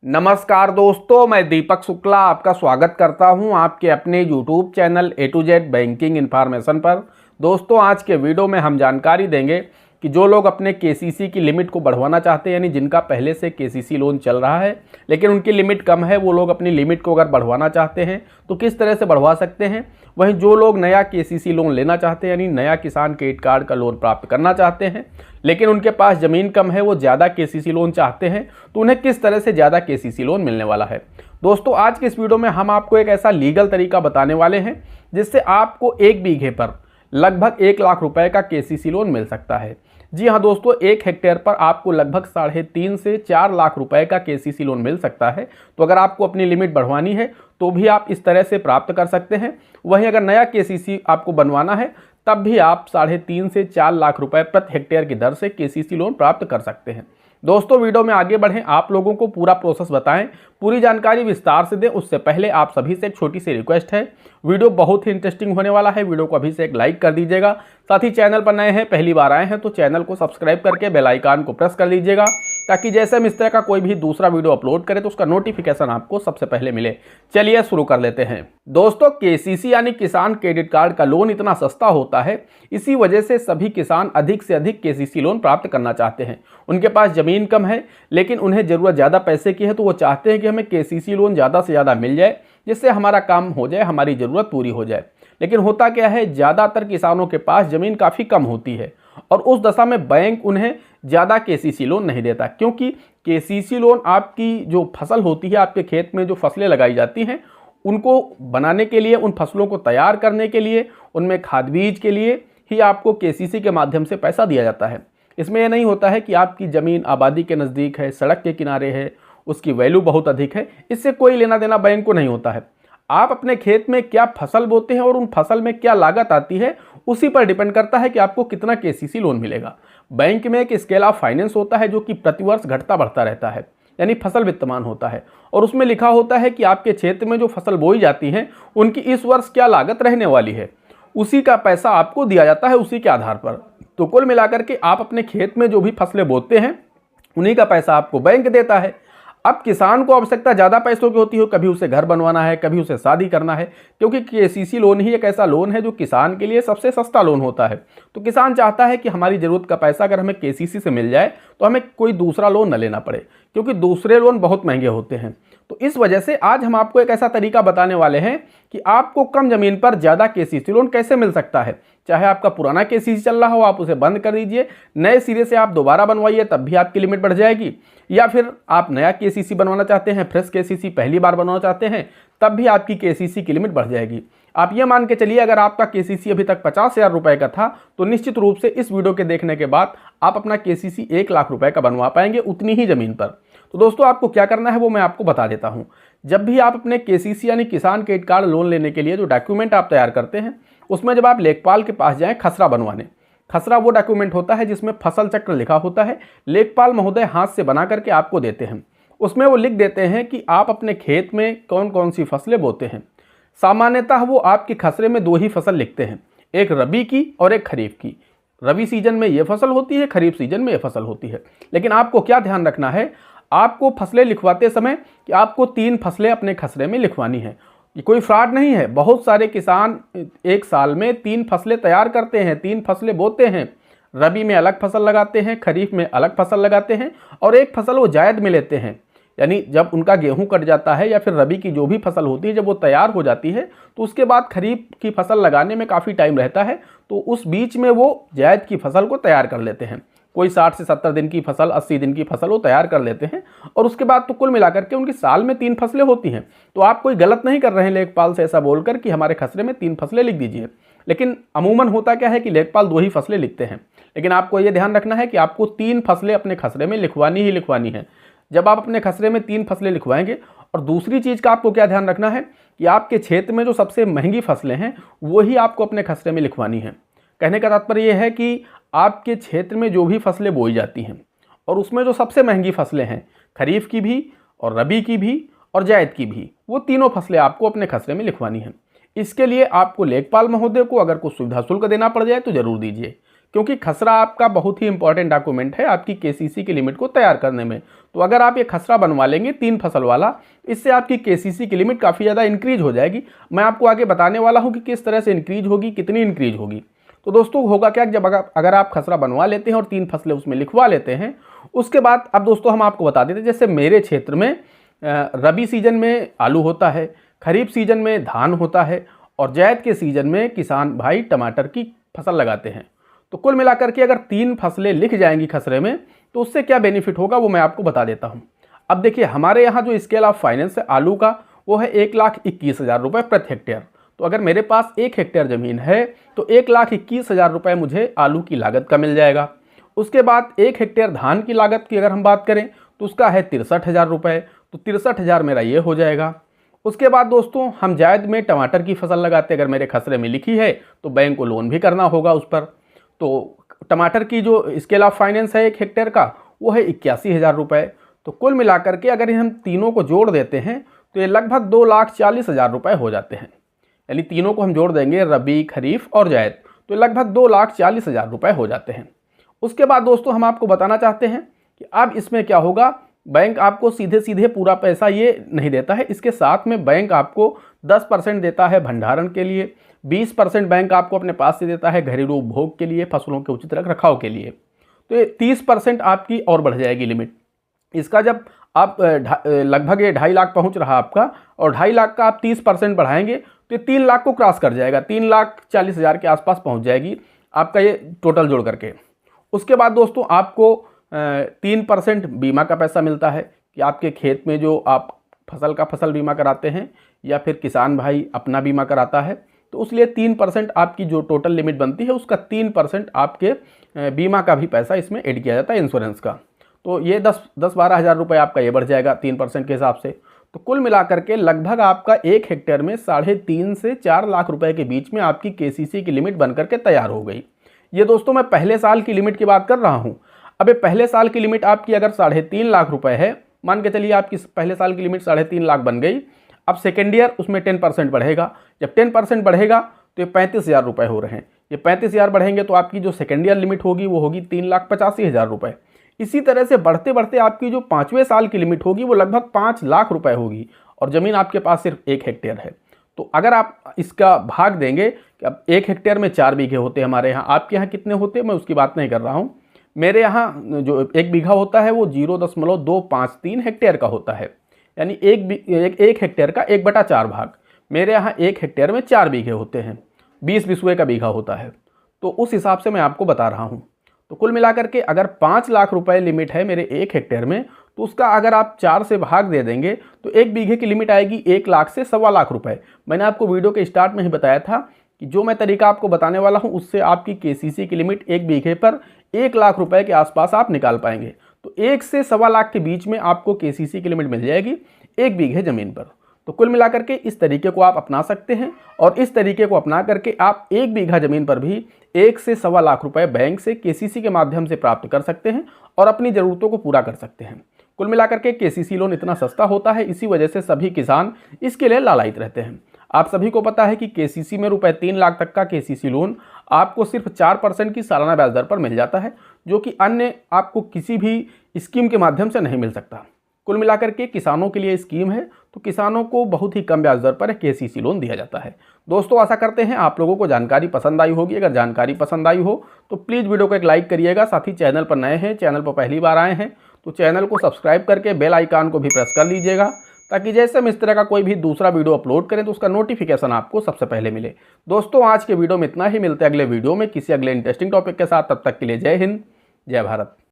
नमस्कार दोस्तों, मैं दीपक शुक्ला आपका स्वागत करता हूं आपके अपने YouTube channel A to Z banking information पर। दोस्तों, आज के वीडियो में हम जानकारी देंगे कि जो लोग अपने KCC की लिमिट को बढ़वाना चाहते हैं, यानी जिनका पहले से KCC लोन चल रहा है लेकिन उनकी लिमिट कम है, वो लोग अपनी लिमिट को अगर बढ़वाना चाहते हैं तो किस तरह से बढ़वा सकते हैं। वहीं जो लोग नया KCC लोन लेना चाहते हैं, यानी नया किसान क्रेडिट कार्ड का लोन प्राप्त करना चाहते हैं लेकिन उनके पास ज़मीन कम है, वो ज़्यादा KCC लोन चाहते हैं, तो उन्हें किस तरह से ज़्यादा KCC लोन मिलने वाला है। दोस्तों, आज के इस वीडियो में हम आपको एक ऐसा लीगल तरीका बताने वाले हैं जिससे आपको 1 बीघे पर लगभग 1 लाख रुपए का KCC लोन मिल सकता है। जी हाँ दोस्तों, 1 हेक्टेयर पर आपको लगभग 3.5 से 4 लाख रुपए का KCC लोन मिल सकता है। तो अगर आपको अपनी लिमिट बढ़वानी है तो भी आप इस तरह से प्राप्त कर सकते हैं। वहीं अगर नया KCC आपको बनवाना है तब भी आप 3.5 से 4 लाख रुपए प्रति हेक्टेयर की दर से KCC लोन प्राप्त कर सकते हैं। दोस्तों, वीडियो में आगे बढ़ें, आप लोगों को पूरा प्रोसेस बताएं, पूरी जानकारी विस्तार से दें। उससे पहले आप सभी से एक छोटी सी रिक्वेस्ट है, वीडियो बहुत ही इंटरेस्टिंग होने वाला है, वीडियो को अभी से एक लाइक कर दीजिएगा। साथ ही चैनल पर नए हैं, पहली बार आए हैं तो चैनल को सब्सक्राइब करके बेल आइकन को प्रेस कर लीजिएगा ताकि जैसे हम इस तरह का कोई भी दूसरा वीडियो अपलोड करें तो उसका नोटिफिकेशन आपको सबसे पहले मिले। चलिए शुरू कर लेते हैं। दोस्तों, KCC यानी किसान क्रेडिट कार्ड का लोन इतना सस्ता होता है, इसी वजह से सभी किसान अधिक से अधिक KCC लोन प्राप्त करना चाहते हैं। उनके पास ज़मीन कम है लेकिन उन्हें ज़रूरत ज़्यादा पैसे की है, तो वो चाहते हैं कि हमें KCC लोन ज़्यादा से ज़्यादा मिल जाए जिससे हमारा काम हो जाए, हमारी ज़रूरत पूरी हो जाए। लेकिन होता क्या है, ज़्यादातर किसानों के पास ज़मीन काफ़ी कम होती है और उस दशा में बैंक उन्हें ज़्यादा KCC लोन नहीं देता, क्योंकि KCC लोन आपकी जो फसल होती है, आपके खेत में जो फसलें लगाई जाती हैं उनको बनाने के लिए, उन फसलों को तैयार करने के लिए, उनमें खाद बीज के लिए ही आपको KCC के माध्यम से पैसा दिया जाता है। इसमें यह नहीं होता है कि आपकी ज़मीन आबादी के नज़दीक है, सड़क के किनारे है, उसकी वैल्यू बहुत अधिक है, इससे कोई लेना देना बैंक को नहीं होता है। आप अपने खेत में क्या फसल बोते हैं और उन फसल में क्या लागत आती है, उसी पर डिपेंड करता है कि आपको कितना KCC लोन मिलेगा। बैंक में एक स्केल ऑफ फाइनेंस होता है जो कि प्रतिवर्ष घटता बढ़ता रहता है, यानी फसल वित्तमान होता है, और उसमें लिखा होता है कि आपके क्षेत्र में जो फसल बोई जाती हैं उनकी इस वर्ष क्या लागत रहने वाली है, उसी का पैसा आपको दिया जाता है उसी के आधार पर। तो कुल मिलाकर के आप अपने खेत में जो भी फसलें बोते हैं उन्हीं का पैसा आपको बैंक देता है। अब किसान को आवश्यकता ज़्यादा पैसों की होती है, कभी उसे घर बनवाना है, कभी उसे शादी करना है, क्योंकि KCC लोन ही एक ऐसा लोन है जो किसान के लिए सबसे सस्ता लोन होता है। तो किसान चाहता है कि हमारी ज़रूरत का पैसा अगर हमें KCC से मिल जाए तो हमें कोई दूसरा लोन न लेना पड़े, क्योंकि दूसरे लोन बहुत महंगे होते हैं। तो इस वजह से आज हम आपको एक ऐसा तरीका बताने वाले हैं कि आपको कम ज़मीन पर ज़्यादा KCC लोन कैसे मिल सकता है। चाहे आपका पुराना KCC चल रहा हो, आप उसे बंद कर दीजिए, नए सिरे से आप दोबारा बनवाइए, तब भी आपकी लिमिट बढ़ जाएगी। या फिर आप नया KCC बनवाना चाहते हैं, फ्रेश KCC पहली बार बनवाना चाहते हैं, तब भी आपकी KCC की लिमिट बढ़ जाएगी। आप ये मान के चलिए, अगर आपका KCC अभी तक 50,000 रुपये का था तो निश्चित रूप से इस वीडियो के देखने के बाद आप अपना KCC 1 लाख रुपए का बनवा पाएंगे उतनी ही ज़मीन पर। तो दोस्तों, आपको क्या करना है वो मैं आपको बता देता हूँ। जब भी आप अपने KCC यानी किसान क्रेडिट कार्ड लोन लेने के लिए जो डॉक्यूमेंट आप तैयार करते हैं, उसमें जब आप लेखपाल के पास जाएँ खसरा बनवाने, खसरा वो डॉक्यूमेंट होता है जिसमें फसल चक्र लिखा होता है, लेखपाल महोदय हाथ से बना करके आपको देते हैं। उसमें वो लिख देते हैं कि आप अपने खेत में कौन कौन सी फसलें बोते हैं। सामान्यतः वो आपके खसरे में 2 ही फसल लिखते हैं, एक रबी की और एक खरीफ की। रबी सीजन में ये फसल होती है, खरीफ सीजन में ये फसल होती है। लेकिन आपको क्या ध्यान रखना है, आपको फसलें लिखवाते समय कि आपको 3 फसलें अपने खसरे में लिखवानी है। ये कोई फ्रॉड नहीं है। बहुत सारे किसान एक साल में 3 फसलें तैयार करते हैं, 3 फसलें बोते हैं। रबी में अलग फसल लगाते हैं, खरीफ में अलग फसल लगाते हैं और एक फसल वो जायद में लेते हैं। यानी जब उनका गेहूं कट जाता है या फिर रबी की जो भी फसल होती है, जब वो तैयार हो जाती है तो उसके बाद खरीफ की फसल लगाने में काफ़ी टाइम रहता है, तो उस बीच में वो जायद की फसल को तैयार कर लेते हैं। कोई 60 से 70 दिन की फसल, 80 दिन की फसल वो तैयार कर लेते हैं और उसके बाद तो कुल मिलाकर के उनकी साल में 3 फसलें होती हैं। तो आप कोई गलत नहीं कर रहे हैं लेखपाल से ऐसा बोलकर कि हमारे खसरे में 3 फसलें लिख दीजिए। लेकिन अमूमन होता क्या है कि लेखपाल 2 ही फसलें लिखते हैं। लेकिन आपको ये ध्यान रखना है कि आपको 3 फसलें अपने खसरे में लिखवानी ही लिखवानी है। जब आप अपने खसरे में 3 फसलें लिखवाएंगे, और दूसरी चीज़ का आपको क्या ध्यान रखना है कि आपके क्षेत्र में जो सबसे महंगी फसलें हैं वही आपको अपने खसरे में लिखवानी है। कहने का तात्पर्य यह है कि आपके क्षेत्र में जो भी फसलें बोई जाती हैं और उसमें जो सबसे महंगी फसलें हैं, खरीफ की भी और रबी की भी और जायद की भी, वो तीनों फसलें आपको अपने खसरे में लिखवानी हैं। इसके लिए आपको लेखपाल महोदय को अगर कुछ सुविधा शुल्क देना पड़ जाए तो ज़रूर दीजिए, क्योंकि खसरा आपका बहुत ही इंपॉर्टेंट डॉक्यूमेंट है आपकी केसीसी की लिमिट को तैयार करने में। तो अगर आप ये खसरा बनवा लेंगे 3 फसल वाला, इससे आपकी केसीसी की लिमिट काफ़ी ज़्यादा इंक्रीज हो जाएगी। मैं आपको आगे बताने वाला हूँ कि किस तरह से इंक्रीज होगी, कितनी इंक्रीज होगी। तो दोस्तों होगा क्या, जब अगर आप खसरा बनवा लेते हैं और 3 फसलें उसमें लिखवा लेते हैं, उसके बाद अब दोस्तों हम आपको बता देते हैं, जैसे मेरे क्षेत्र में रबी सीजन में आलू होता है, खरीफ सीजन में धान होता है और जायद के सीजन में किसान भाई टमाटर की फसल लगाते हैं। तो कुल मिलाकर के अगर 3 फसलें लिख जाएंगी खसरे में तो उससे क्या बेनिफिट होगा वो मैं आपको बता देता हूं। अब देखिए हमारे यहाँ जो स्केल ऑफ फाइनेंस है आलू का वो है 1,21,000 रुपये प्रति हेक्टेयर। तो अगर मेरे पास 1 हेक्टेयर ज़मीन है तो 1,21,000 रुपये मुझे आलू की लागत का मिल जाएगा। उसके बाद 1 हेक्टेयर धान की लागत की अगर हम बात करें तो उसका है 63,000 रुपये, तो 63,000 मेरा ये हो जाएगा। उसके बाद दोस्तों हम जायद में टमाटर की फसल लगाते, अगर मेरे खसरे में लिखी है तो बैंक को लोन भी करना होगा उस पर। तो टमाटर की जो स्केल ऑफ फाइनेंस है 1 हेक्टेयर का वो है 81,000 रुपये। तो कुल मिलाकर के अगर हम तीनों को जोड़ देते हैं तो ये लगभग 2,40,000 रुपये हो जाते हैं। यानी तीनों को हम जोड़ देंगे, रबी, खरीफ और जायद, तो लगभग 2,40,000 रुपये हो जाते हैं। उसके बाद दोस्तों हम आपको बताना चाहते हैं कि अब इसमें क्या होगा, बैंक आपको सीधे सीधे पूरा पैसा ये नहीं देता है, इसके साथ में बैंक आपको 10% देता है भंडारण के लिए, 20% बैंक आपको अपने पास से देता है घरेलू उपभोग के लिए, फसलों के उचित रख रखाव के लिए। तो ये 30% आपकी और बढ़ जाएगी लिमिट। इसका जब आप लगभग ये 2.5 लाख पहुंच रहा आपका, और 2.5 लाख का आप 30% बढ़ाएंगे तो ये 3 लाख को क्रॉस कर जाएगा, 3,40,000 के आसपास पहुंच जाएगी आपका ये टोटल जोड़ करके। उसके बाद दोस्तों आपको 3% बीमा का पैसा मिलता है कि आपके खेत में जो आप फसल बीमा कराते हैं या फिर किसान भाई अपना बीमा कराता है, तो उसलिए 3% आपकी जो टोटल लिमिट बनती है उसका 3% आपके बीमा का भी पैसा इसमें ऐड किया जाता है, इंश्योरेंस का। तो ये 10-12 हज़ार रुपये आपका ये बढ़ जाएगा 3% के हिसाब से। तो कुल मिलाकर के लगभग आपका 1 हेक्टेयर में 3.5 से 4 लाख रुपए के बीच में आपकी केसीसी की लिमिट बनकर के तैयार हो गई। ये दोस्तों मैं पहले साल की लिमिट की बात कर रहा हूँ। अब ये पहले साल की लिमिट आपकी अगर 3.5 लाख रुपए है, मान के चलिए आपकी पहले साल की लिमिट 3.5 लाख बन गई। अब सेकेंड ईयर उसमें 10% बढ़ेगा, जब 10% बढ़ेगा तो ये 35,000 रुपये हो रहे हैं। ये 35,000 बढ़ेंगे तो आपकी जो सेकेंड ईयर लिमिट होगी वो होगी 3,85,000 रुपये। इसी तरह से बढ़ते बढ़ते आपकी जो 5वें साल की लिमिट होगी वो लगभग 5 लाख रुपए होगी, और ज़मीन आपके पास सिर्फ 1 हेक्टेयर है। तो अगर आप इसका भाग देंगे कि अब 1 हेक्टेयर में 4 बीघे होते हैं हमारे यहाँ, आपके यहाँ कितने होते हैं मैं उसकी बात नहीं कर रहा हूँ। मेरे यहाँ जो 1 बीघा होता है वो 0.253 हेक्टेयर का होता है, यानी एक हेक्टेयर का 1/4 भाग। मेरे यहाँ 1 हेक्टेयर में 4 बीघे होते हैं, 20 बिस्वे का बीघा होता है। तो उस हिसाब से मैं आपको बता रहा हूँ। तो कुल मिलाकर के अगर 5 लाख रुपए लिमिट है मेरे 1 हेक्टेयर में, तो उसका अगर आप 4 से भाग दे देंगे तो 1 बीघे की लिमिट आएगी 1 लाख से 1.25 लाख रुपए। मैंने आपको वीडियो के स्टार्ट में ही बताया था कि जो मैं तरीका आपको बताने वाला हूं उससे आपकी केसीसी की लिमिट 1 बीघे पर 1 लाख रुपए के आसपास आप निकाल पाएंगे। तो 1 से 1.25 लाख के बीच में आपको केसीसी की लिमिट मिल जाएगी 1 बीघे ज़मीन पर। तो कुल मिलाकर के इस तरीके को आप अपना सकते हैं, और इस तरीके को अपना करके आप 1 बीघा ज़मीन पर भी 1 से 1.25 लाख रुपए बैंक से केसीसी के माध्यम से प्राप्त कर सकते हैं और अपनी ज़रूरतों को पूरा कर सकते हैं। कुल मिलाकर के केसीसी लोन इतना सस्ता होता है, इसी वजह से सभी किसान इसके लिए लालायित रहते हैं। आप सभी को पता है कि केसीसी में रुपए 3 लाख तक का केसीसी लोन आपको सिर्फ 4% की सालाना ब्याज दर पर मिल जाता है, जो कि अन्य आपको किसी भी स्कीम के माध्यम से नहीं मिल सकता। कुल मिलाकर के किसानों के लिए स्कीम है, तो किसानों को बहुत ही कम ब्याज दर पर केसीसी लोन दिया जाता है। दोस्तों आशा करते हैं आप लोगों को जानकारी पसंद आई होगी। अगर जानकारी पसंद आई हो तो प्लीज़ वीडियो को एक लाइक करिएगा। साथ ही चैनल पर नए हैं, चैनल पर पहली बार आए हैं तो चैनल को सब्सक्राइब करके बेल आइकन को भी प्रेस कर लीजिएगा, ताकि जैसे हम इस तरह का कोई भी दूसरा वीडियो अपलोड करें तो उसका नोटिफिकेशन आपको सबसे पहले मिले। दोस्तों आज के वीडियो में इतना ही, मिलते हैं अगले वीडियो में किसी अगले इंटरेस्टिंग टॉपिक के साथ। तब तक के लिए जय हिंद, जय भारत।